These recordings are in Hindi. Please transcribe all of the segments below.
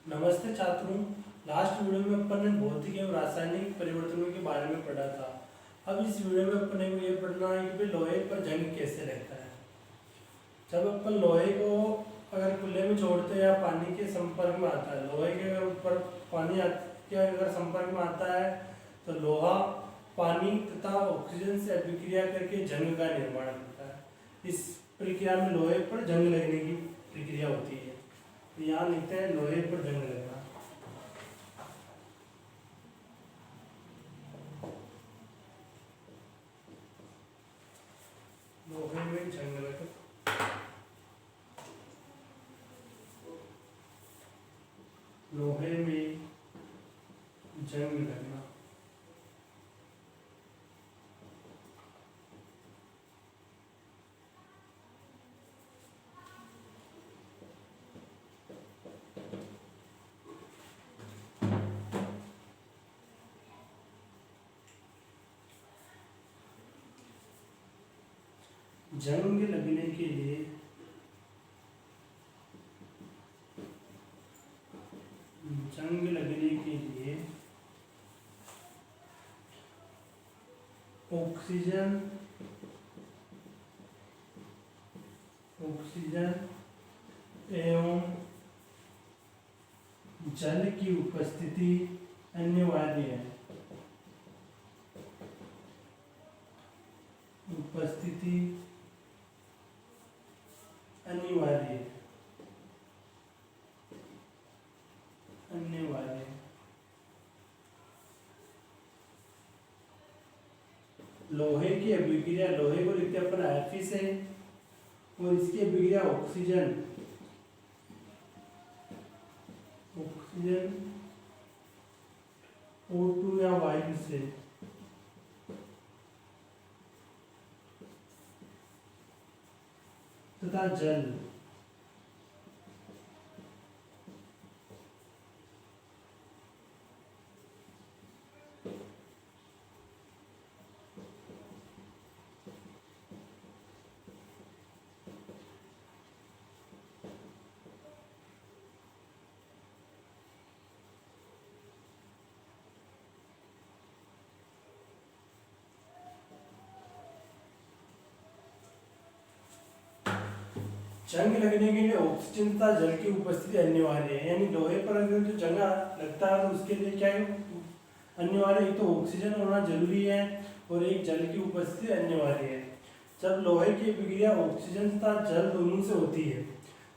नमस्ते छात्रों। लास्ट वीडियो में अपन ने भौतिक एवं रासायनिक परिवर्तनों के बारे में पढ़ा था। अब इस वीडियो में अपन को ये पढ़ना है कि भाई लोहे पर जंग कैसे रहता है। जब अपन लोहे को अगर खुले में छोड़ते हैं या पानी के संपर्क में आता है, लोहे के अगर ऊपर पानी के अगर संपर्क में आता है तो लोहा पानी तथा ऑक्सीजन से अभिक्रिया करके जंग का निर्माण करता है। इस प्रक्रिया में लोहे पर जंग लगने की प्रक्रिया होती है। यहाँ लिखते हैं लोहे पर जंग लगना। लोहे में जंग लगना, लोहे में जंग लगना। जंग लगने के लिए ऑक्सीजन एवं जल की उपस्थिति अनिवार्य है। उपस्थिति अनिवार्य लोहे की अभिक्रिया, लोहे को लिखते हैं अपन Fe से, और इसकी अभिक्रिया ऑक्सीजन O2 या वायु से तथा जल जंग लगने के लिए ऑक्सीजन तथा जल की उपस्थिति अनिवार्य है। यानी लोहे पर अगर जो जंग लगता है तो उसके लिए क्या है अनिवार्य, एक तो ऑक्सीजन होना जरूरी है और एक जल की उपस्थिति अनिवार्य है। जब लोहे की अभिक्रिया ऑक्सीजन तथा जल दोनों से होती है,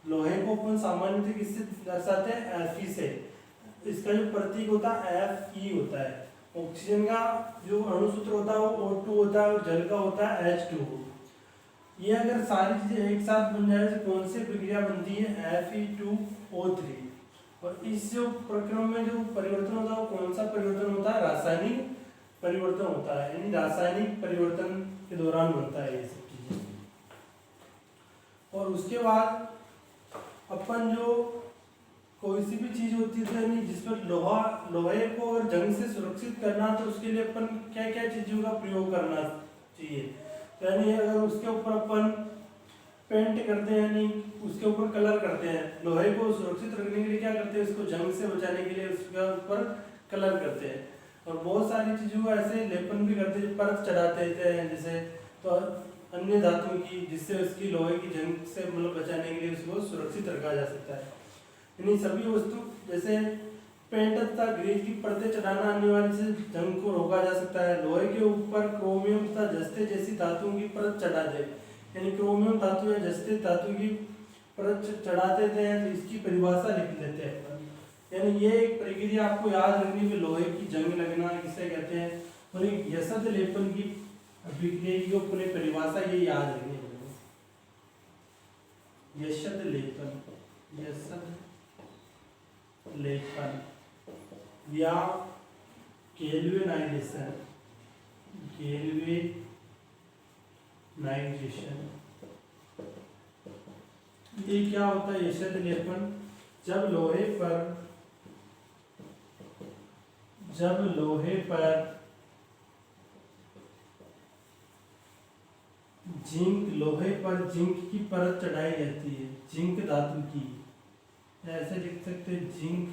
लोहे को अपन सामान्यतः किससे दर्शाते हैं? Fe से। इसका जो प्रतीक होता है Fe होता है। ऑक्सीजन का जो अणुसूत्र होता है वो O2 होता है और जल का होता है H2। ये अगर सारी चीजें एक साथ बन जाए तो कौन सी प्रक्रिया बनती है? Fe2O3। और इस जो प्रक्रम में जो परिवर्तन होता है वो कौन सा परिवर्तन होता है? रासायनिक परिवर्तन होता है। यानी रासायनिक परिवर्तन के दौरान बनता है ये सब चीजें। और उसके बाद अपन जो कोई सी भी चीज होती है यानी जिस पर लोहे को अगर जंग से सुरक्षित करना तो उसके लिए अपन क्या क्या चीजों का प्रयोग करना चाहिए। यानी अगर उसके ऊपर अपन पेंट करते हैं, यानी उसके ऊपर कलर करते हैं, लोहे को सुरक्षित रखने के लिए क्या करते हैं? उसको जंग से बचाने के लिए उसके ऊपर कलर करते हैं। और बहुत सारी चीजों को ऐसे लेपन भी करते हैं, परत चढ़ाते हैं जैसे, तो अन्य धातु की, जिससे उसकी लोहे की जंग से मतलब बचाने के लिए उसको सुरक्षित रखा जा सकता है। यानी सभी वस्तु जैसे पेंट तथा ग्रीस की परतें चढ़ाना अनिवार्य से जंग को रोका जा सकता है। लोहे के ऊपर क्रोमियम तथा जस्ते जैसी धातुओं की परत चढ़ा दे, यानी क्रोमियम धातु या जस्ते धातु की परत चढ़ा देते हैं तो इसकी परिभाषा लिख लेते हैं अपन। यानी ये एक प्रक्रिया आपको याद रखनी है, लोहे की जंग लगना किसे कहते हैं और एक यशद लेपन की अभिक्रिया की पूरी परिभाषा ये याद रखनी है। यशद लेपन या केल्विनाइजेशन ये क्या होता है? यशद लेपन जब लोहे पर जिंक की परत चढ़ाई जाती है, जिंक धातु की ऐसे लिख सकते हैं जिंक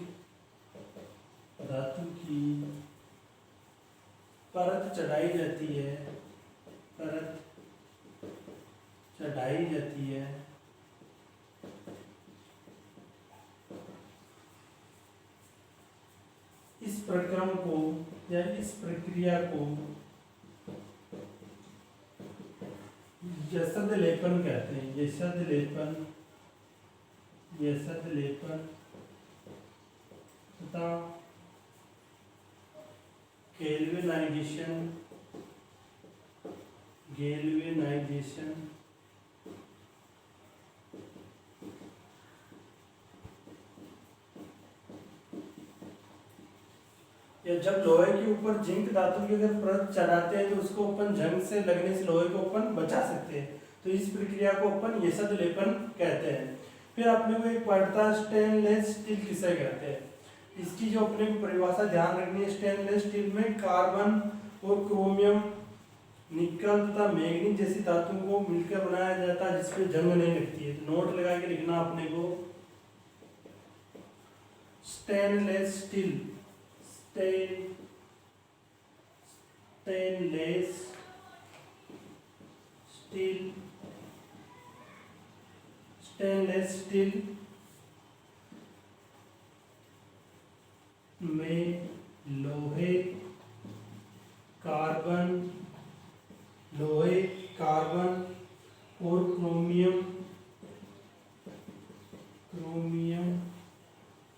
धातु की परत चढ़ाई जाती है, परत चढ़ाई जाती है इस प्रक्रम को या इस प्रक्रिया को यशद लेपन कहते हैं। यशद लेपन, यशद लेपन तथा गैल्वेनाइजेशन, गैल्वेनाइजेशन या जब लोहे के ऊपर जिंक धातु की अगर परत चढ़ाते हैं तो उसको अपन जंग से लगने से लोहे को अपन बचा सकते हैं, तो इस प्रक्रिया को अपन यशद लेपन कहते हैं। फिर अपने को एक पड़ता स्टेनलेस स्टील किसे कहते हैं। इसकी जो अपने को परिभाषा ध्यान रखनी है, स्टेनलेस स्टील में कार्बन और क्रोमियम, निकल तथा मैग्नीज जैसी धातुओं को मिलकर बनाया जाता है जिसपे जंग नहीं लगती है। तो नोट लगा के लिखना अपने को, stainless steel, stainless steel, stainless steel में लोहे कार्बन और क्रोमियम,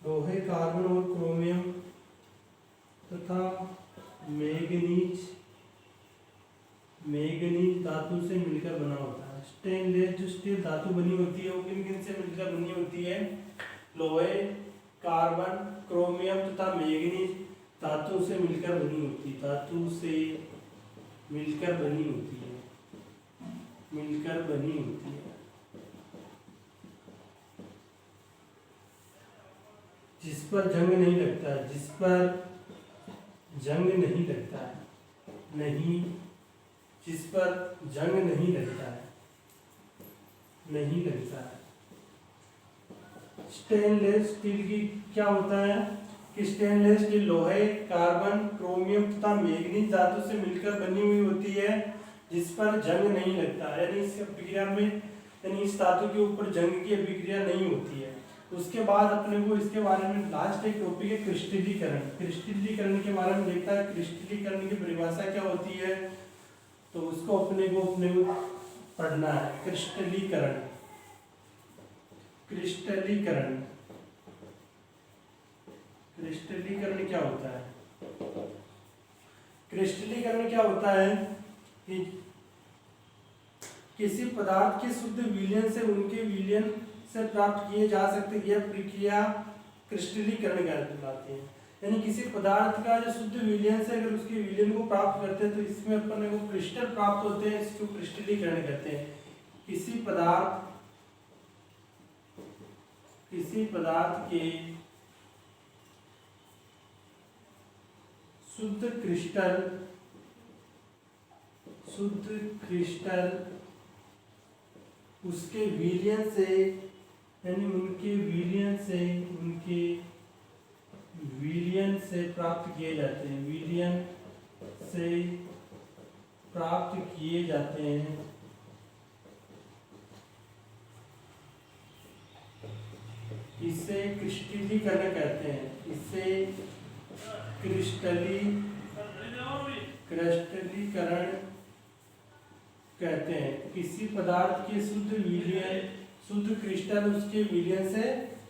लोहे कार्बन और क्रोमियम तथा मैग्नीज धातु से मिलकर बना होता है। स्टेनलेस जो स्टील धातु बनी होती है वो किन किन से मिलकर बनी होती है? लोहे, कार्बन, क्रोमियम तथा मैग्नीज धातु से मिलकर बनी होती है, धातु से मिलकर बनी होती है, मिलकर बनी होती है। जिस पर जंग नहीं लगता है, जिस पर जंग नहीं लगता है, नहीं, जिस पर जंग नहीं लगता है, नहीं लगता है। स्टेनलेस स्टील की क्या होता है कि स्टेनलेस स्टील लोहे, कार्बन, क्रोमियम तथा मैग्नीज धातु से मिलकर बनी हुई होती है जिस पर जंग नहीं लगता, यानी इस अभिक्रिया में, यानी इस धातु के ऊपर जंग की अभिक्रिया नहीं होती है। उसके बाद अपने को इसके बारे में लास्ट एक टॉपिक है क्रिस्टलीकरण। क्रिस्टलीकरण के बारे में देखता है, क्रिस्टलीकरण की परिभाषा क्या होती है, तो उसको अपने को पढ़ना है। क्रिस्टलीकरण, क्रिस्टलीकरण, क्रिस्टलीकरण क्या होता है? क्रिस्टलीकरण क्या होता है कि किसी पदार्थ के शुद्ध विलयन से उनके विलयन से प्राप्त किए जा सकते, यह प्रक्रिया क्रिस्टलीकरण कहलाती है। यानी किसी पदार्थ का जो शुद्ध विलयन से अगर उसके विलयन को प्राप्त करते हैं तो इसमें अपन को क्रिस्टल प्राप्त होते हैं, इसको क्रिस्टलीकरण कहते हैं। किसी पदार्थ के शुद्ध क्रिस्टल उसके विलयन से, यानी उनके विलयन से प्राप्त किए जाते हैं, विलयन से प्राप्त किए जाते हैं। इसे क्रिस्टलीकरण कहते हैं, इसे क्रिस्टलीकरण कहते हैं। किसी पदार्थ के शुद्ध क्रिस्टल उसके विलयन से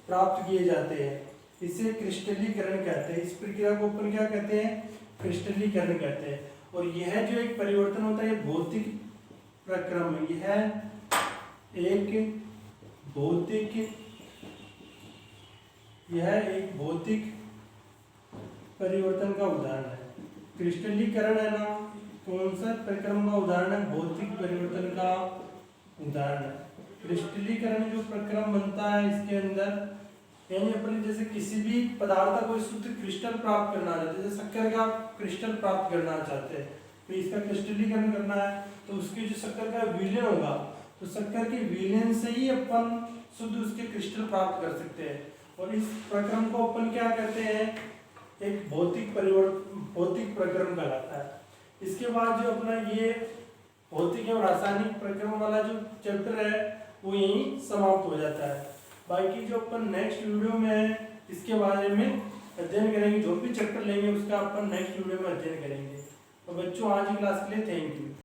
प्राप्त किए जाते हैं, इसे क्रिस्टलीकरण कहते हैं। इस प्रक्रिया को अपन क्या कहते हैं? क्रिस्टलीकरण कहते हैं। और यह जो एक परिवर्तन होता है, भौतिक प्रक्रम, यह एक भौतिक परिवर्तन का उदाहरण है। क्रिस्टलीकरण है ना, कौन सा प्रक्रम का उदाहरण है? भौतिक परिवर्तन का उदाहरण है। क्रिस्टलीकरण जो प्रक्रम बनता है इसके अंदर, यानी अपन जैसे किसी भी पदार्थ का कोई शुद्ध क्रिस्टल प्राप्त करना चाहते हैं, जैसे शक्कर का क्रिस्टल प्राप्त करना चाहते हैं तो इसका क्रिस्टलीकरण करना है, तो उसके जो शक्कर का विलयन होगा तो शक्कर के विलयन से ही अपन शुद्ध उसके क्रिस्टल प्राप्त कर सकते हैं। और इस प्रक्रम को अपन क्या कहते हैं, एक भौतिक प्रक्रम कहलाता है। इसके बाद जो अपना ये भौतिक एवं रासायनिक प्रक्रम वाला जो चैप्टर है वो यहीं समाप्त हो जाता है। बाकी जो अपन नेक्स्ट वीडियो में इसके बारे में अध्ययन करेंगे, जो भी चैप्टर लेंगे उसका अपन नेक्स्ट वीडियो में अध्ययन करेंगे। तो बच्चों आज की क्लास के लिए थैंक यू।